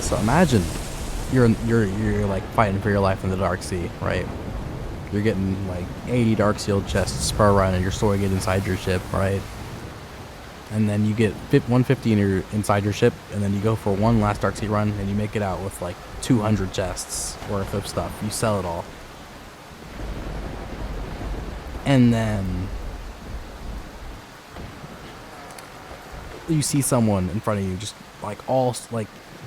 So imagine you're like fighting for your life in the Dark Sea, right? You're getting like 80 Dark Seal chests per run, and you're storing it inside your ship, right? And then you get 150 inside your ship, and then you go for one last Dark Sea run, and you make it out with like 200 chests worth of stuff. You sell it all, and then you see someone in front of you just like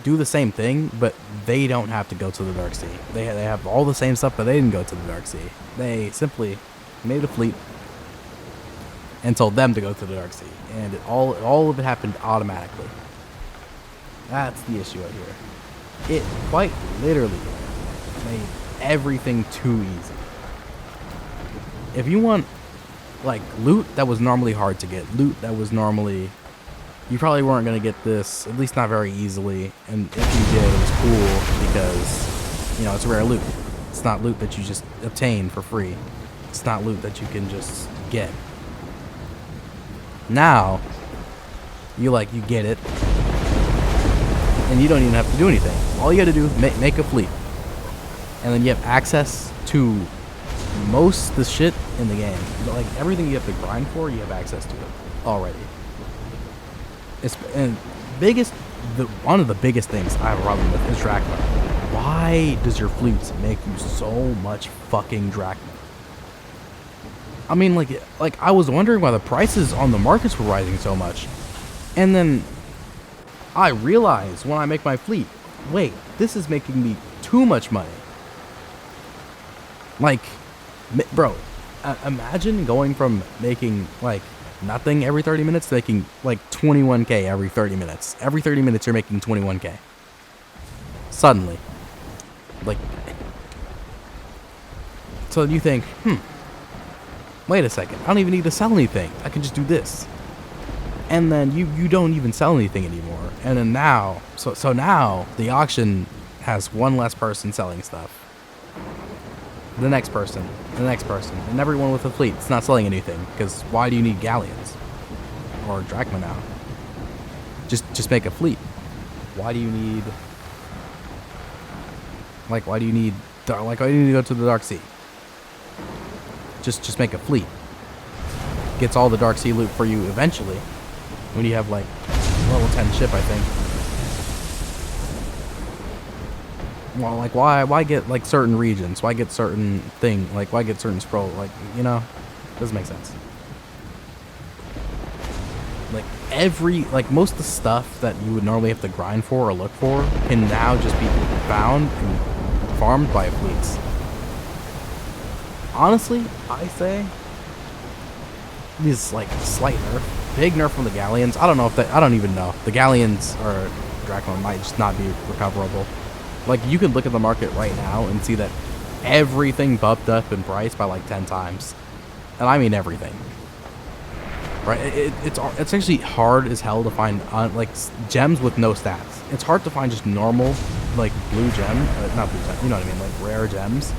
do the same thing, but they don't have to go to the Dark Sea. They have all the same stuff, but they didn't go to the Dark Sea. They simply made a fleet and told them to go to the Dark Sea, and all of it happened automatically. That's the issue right here. It quite literally made everything too easy. If you want like loot that was normally hard to get, loot that was normally, you probably weren't going to get this, at least not very easily, and if you did, it was cool because, you know, it's rare loot. It's not loot that you just obtain for free. It's not loot that you can just get. Now, you get it, and you don't even have to do anything. All you got to do is make a fleet, and then you have access to most of the shit in the game. Like everything you have to grind for, you have access to it already. And one of the biggest things I have a problem with is drachma. Why does your fleets make you so much fucking drachma? I mean, like I was wondering why the prices on the markets were rising so much, and then I realized when I make my fleet, wait, this is making me too much money. Like, bro, imagine going from making like nothing every 30 minutes to making like 21k every 30 minutes. Every 30 minutes you're making 21k. Suddenly. Like, so you think, wait a second, I don't even need to sell anything. I can just do this. And then you don't even sell anything anymore. And then now, so now the auction has one less person selling stuff. The next person, and everyone with a fleet. It's not selling anything, because why do you need galleons? Or drachma now? Just make a fleet. Why do you need to go to the Dark Sea? Just make a fleet. Gets all the Dark Sea loot for you eventually, when you have like level 10 ship, I think. Well, like why get like certain regions? Why get certain thing? Like why get certain scroll? Like, you know, doesn't make sense. Like most of the stuff that you would normally have to grind for or look for can now just be found and farmed by fleets. Honestly, I say this like slight nerf, big nerf from the galleons. I don't even know. The galleons or drachma might just not be recoverable. Like, you could look at the market right now and see that everything bumped up in price by like 10 times. And I mean everything. Right? It's actually hard as hell to find like gems with no stats. It's hard to find just normal like blue gem, not blue gem, you know what I mean, like rare gems.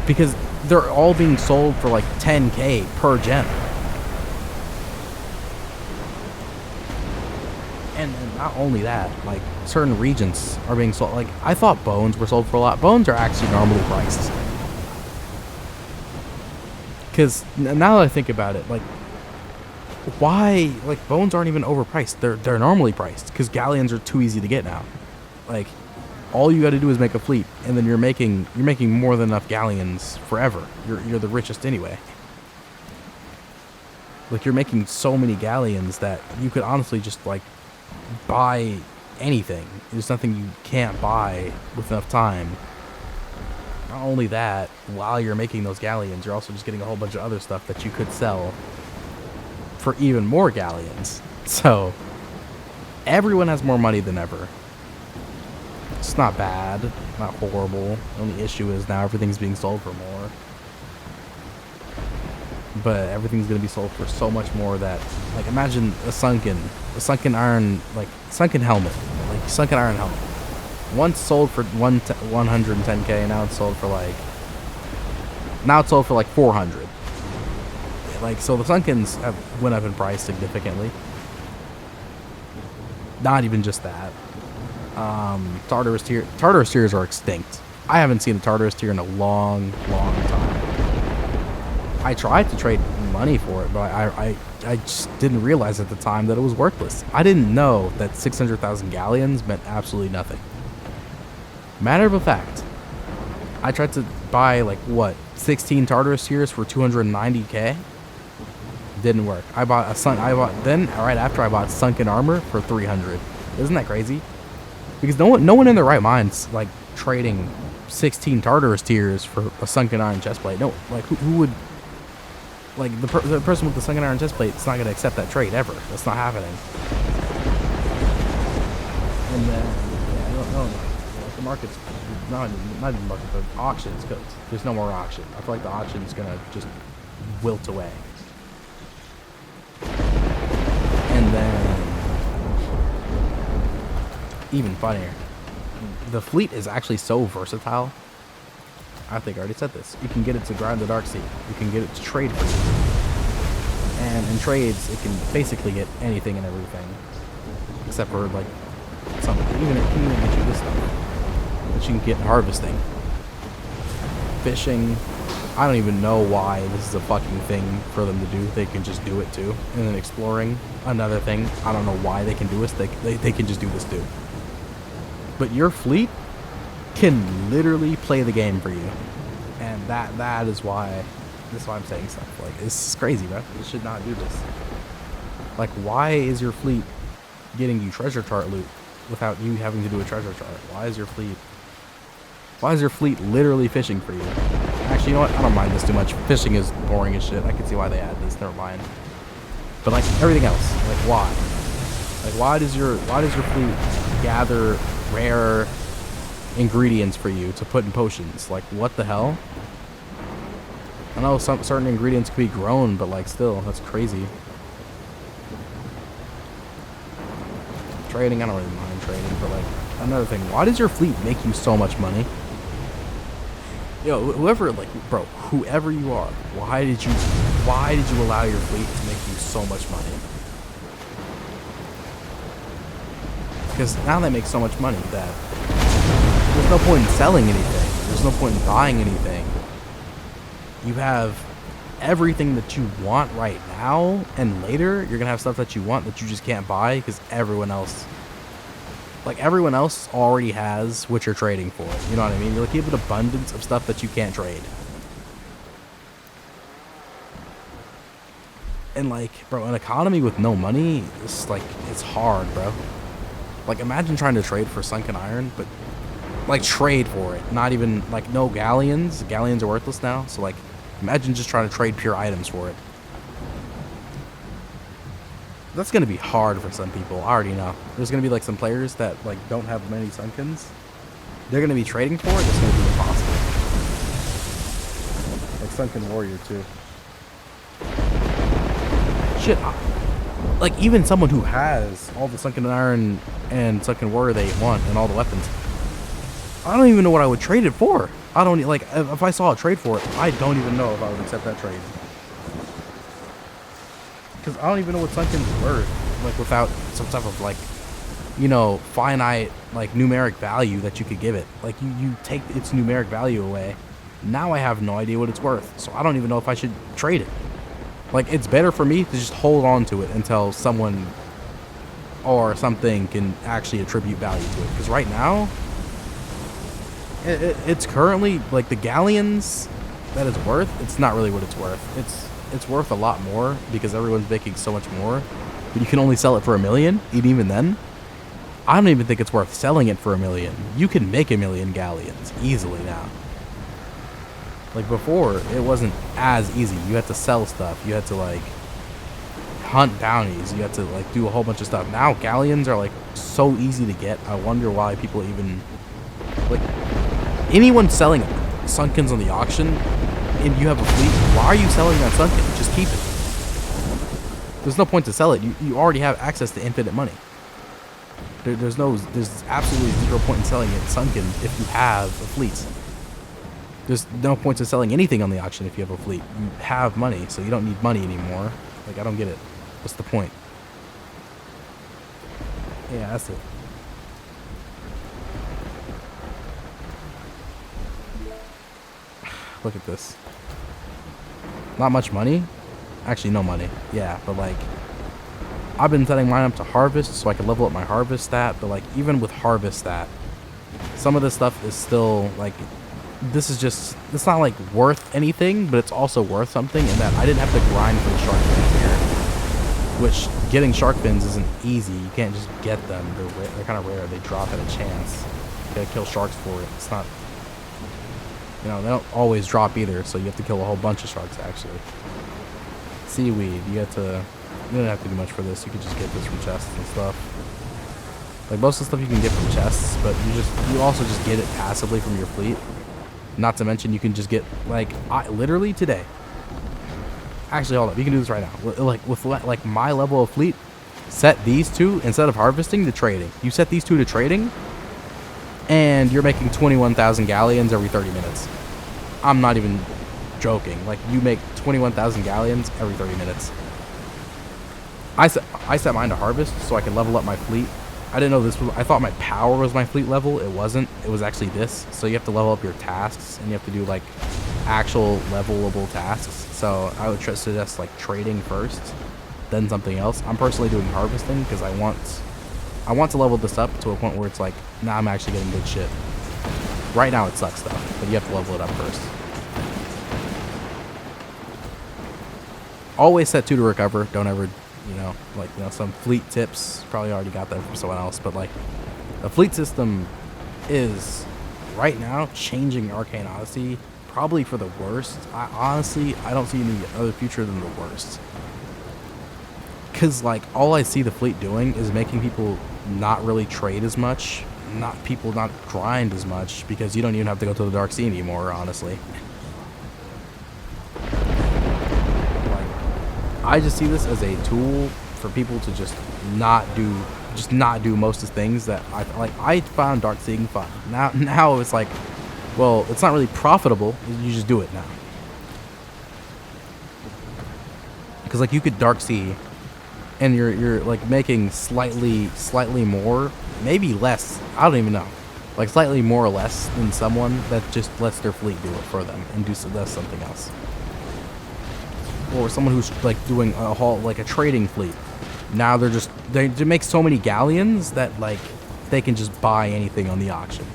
Because they're all being sold for like 10k per gem. And not only that, like certain reagents are being sold. Like, I thought bones were sold for a lot. Bones are actually normally priced. Because now that I think about it, like, why, like, bones aren't even overpriced. They're normally priced because galleons are too easy to get now. Like, all you got to do is make a fleet, and then you're making more than enough galleons forever. You're the richest anyway. Like, you're making so many galleons that you could honestly just like buy anything. There's nothing you can't buy with enough time. Not only that, while you're making those galleons, you're also just getting a whole bunch of other stuff that you could sell for even more galleons. So everyone has more money than ever. It's not bad, not horrible. The only issue is now everything's being sold for more. But everything's going to be sold for so much more that, like, imagine a sunken iron, like, sunken helmet. Like, sunken iron helmet. Once sold for 110k, and now it's sold for like 400. Like, so the sunkens went up in price significantly. Not even just that. Tartarus tears are extinct. I haven't seen a Tartarus tear in a long, long time. I tried to trade money for it, but I just didn't realize at the time that it was worthless. I didn't know that 600,000 galleons meant absolutely nothing. Matter of fact, I tried to buy, like, what, 16 Tartarus tears for 290k? Didn't work. Then right after I bought sunken armor for 300. Isn't that crazy? Because no one in their right mind's like trading 16 Tartarus tears for a sunken iron chestplate. No, like who would, like the person with the sunken iron chestplate is not going to accept that trade ever. That's not happening. And then yeah, I don't know. Like, the market's not even market, but auctions goes. There's no more auction. I feel like the auction's gonna just wilt away. And then, even funnier, the fleet is actually so versatile. I think I already said this. You can get it to grind the Dark Sea. You can get it to trade for you. And in trades, it can basically get anything and everything. Except for, like, something. It can even get you this stuff that you can get in harvesting. Fishing. I don't even know why this is a fucking thing for them to do. They can just do it too. And then exploring, another thing. I don't know why they can do this. They can just do this too. But your fleet can literally play the game for you. And that is why I'm saying stuff. Like, this is crazy, bro. You should not do this. Like, why is your fleet getting you treasure chart loot without you having to do a treasure chart? Why is your fleet literally fishing for you? Actually, you know what? I don't mind this too much. Fishing is boring as shit. I can see why they add this. Never mind. But like everything else, like why? Like why does your fleet gather rare ingredients for you to put in potions? Like what the hell? I know some certain ingredients could be grown, but like still, that's crazy. Trading, I don't really mind trading, but like another thing, why does your fleet make you so much money? Yo, whoever, like, bro, whoever you are, why did you allow your fleet to make you so much money? Because now they make so much money that there's no point in selling anything. There's no point in buying anything. You have everything that you want right now, and later you're gonna have stuff that you want that you just can't buy because everyone else already has what you're trading for. You know what I mean? You're like, you have an abundance of stuff that you can't trade. And like, bro, an economy with no money, it's like, it's hard, bro. Like, imagine trying to trade for sunken iron, but like trade for it. Not even, like, no galleons. Galleons are worthless now. So like, imagine just trying to trade pure items for it. That's going to be hard for some people. I already know. There's going to be like some players that like don't have many sunkens. They're going to be trading for it. It's going to be impossible. Like Sunken Warrior too. Shit. Like even someone who has all the Sunken Iron and Sunken Warrior they want and all the weapons. I don't even know what I would trade it for. I don't like if I saw a trade for it. I don't even know if I would accept that trade. Because I don't even know what Sunken's worth, like, without some type of, like, you know, finite, like, numeric value that you could give it. Like, you take its numeric value away. Now I have no idea what it's worth, so I don't even know if I should trade it. Like, it's better for me to just hold on to it until someone or something can actually attribute value to it. Because right now, it's currently, like, the galleons that it's worth, it's not really what it's worth. It's worth a lot more because everyone's making so much more, but you can only sell it for $1 million. And even then, I don't even think it's worth selling it for $1 million. You can make 1 million galleons easily now. Like before, it wasn't as easy. You had to sell stuff. You had to like hunt bounties. You had to like do a whole bunch of stuff. Now galleons are like so easy to get. I wonder why people even like anyone selling sunkens on the auction. And you have a fleet, why are you selling that sunken? Just keep it. There's no point to sell it. You already have access to infinite money. There's absolutely zero point in selling it sunken if you have a fleet. There's no point to selling anything on the auction if you have a fleet. You have money, so you don't need money anymore. Like, I don't get it. What's the point? Yeah, that's it. Look at this. Not much money. Actually, no money. Yeah, but like, I've been setting mine up to harvest so I can level up my harvest stat. But like, even with harvest stat, some of this stuff is still like, this is just, it's not like worth anything, but it's also worth something in that I didn't have to grind for the shark fins here. Which, getting shark fins isn't easy. You can't just get them. They're kind of rare. They drop at a chance. You gotta kill sharks for it. It's not, you know, they don't always drop either, so you have to kill a whole bunch of sharks, actually. Seaweed. You don't have to do much for this. You can just get this from chests and stuff. Like, most of the stuff you can get from chests, but you also just get it passively from your fleet. Not to mention, you can just get, like, literally today. Actually, hold up. You can do this right now. Like, with like my level of fleet, set these two, instead of harvesting, to trading. You set these two to trading, and you're making 21,000 galleons every 30 minutes. I'm not even joking. Like, you make 21,000 galleons every 30 minutes. I set mine to harvest so I can level up my fleet. I didn't know this was, I thought my power was my fleet level. It wasn't. It was actually this. So you have to level up your tasks, and you have to do like actual levelable tasks. So I would suggest like trading first, then something else. I'm personally doing harvesting because I want to level this up to a point where it's like, now I'm actually getting good shit. Right now it sucks though, but you have to level it up first. Always set 2 to recover. Don't ever, some fleet tips. Probably already got that from someone else, but like, the fleet system is right now changing Arcane Odyssey probably for the worst. I don't see any other future than the worst. Cause like, all I see the fleet doing is making people not really trade as much, not grind as much, because you don't even have to go to the Dark Sea anymore, honestly. I just see this as a tool for people to just not do most of the things that I found Dark Seeing fun. Now it's like, well, it's not really profitable. You just do it now. Because like, you could Dark Sea, and you're like making slightly more, maybe less. I don't even know. Like slightly more or less than someone that just lets their fleet do it for them and does something else. Or someone who's like doing a haul, like a trading fleet. Now they make so many galleons that like they can just buy anything on the auction.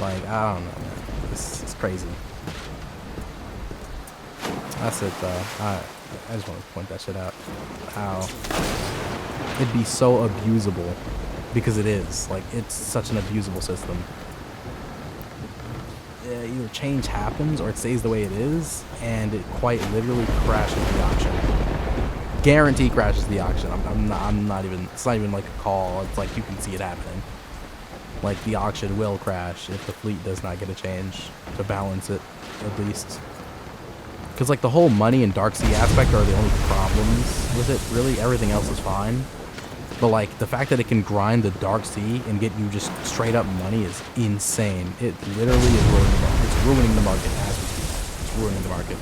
Like, I don't know, man. This is crazy. That's it though. I just want to point that shit out. How it'd be so abusable, because it is. Like, it's such an abusable system. Either change happens or it stays the way it is, and it quite literally crashes the auction. Guarantee crashes the auction. I'm not even, it's not even like a call. It's like, you can see it happening. Like, the auction will crash if the fleet does not get a change to balance it, at least. Because like, the whole money and Dark Sea aspect are the only problems with it. Really, everything else is fine. But like, the fact that it can grind the Dark Sea and get you just straight up money is insane. It literally is ruining the market. It's ruining the market as we speak. It's ruining the market.